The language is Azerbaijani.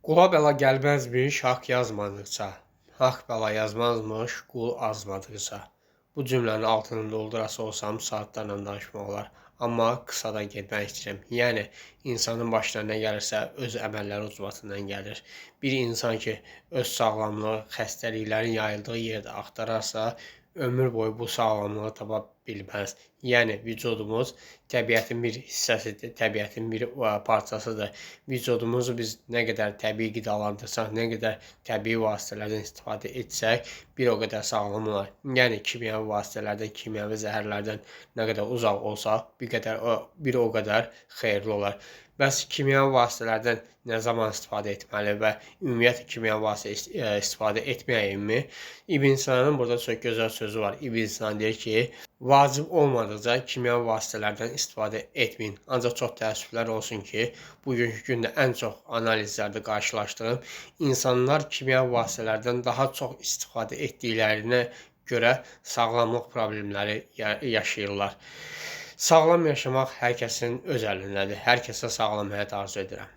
Qula bəla gəlməzmiş haqq yazmadıqca, haqq bəla yazmazmış qul azmadıqca. Bu cümlənin altını doldurası olsam saatlarla danışmaq olar. Amma qısadan getmək istəyirəm. Yəni, insanın başına nə gəlirsə öz əməlləri ucbatından gəlir. Bir insan ki, öz sağlamlığı xəstəliklərin yayıldığı yerdə axtararsa, ömür boyu bu sağlamlığı tapa bilməz. Yəni, vücudumuz təbiətin bir hissəsidir, təbiətin bir parçasıdır. Vücudumuzu biz nə qədər təbii qidalandırsaq, nə qədər təbii vasitələrdən istifadə etsək, bir o qədər sağlam olar. Yəni, kimyəvi vasitələrdən, kimyəvi zəhərlərdən nə qədər uzaq olsaq, bir o qədər xeyirli olar. Bəs kimyəvi vasitələrdən nə zaman istifadə etməli və ümumiyyətlə kimyəvi vasitə istifadə etməyimmi? İbn Sinanın burada çox gözəl sözü var. İbn Sinan deyir ki, vacib olmadıqca kimyəvi vasitələrdən istifadə etməyin. Ancaq çox təəssüflər olsun ki, bugünkü gündə ən çox analizlərdə qarşılaşdığım insanlar kimyəvi vasitələrdən daha çox istifadə etdiklərinə görə sağlamlıq problemləri yaşayırlar. Sağlam yaşamaq hər kəsin öz əlindədir. Hər kəsə sağlam həyat arzu edirəm.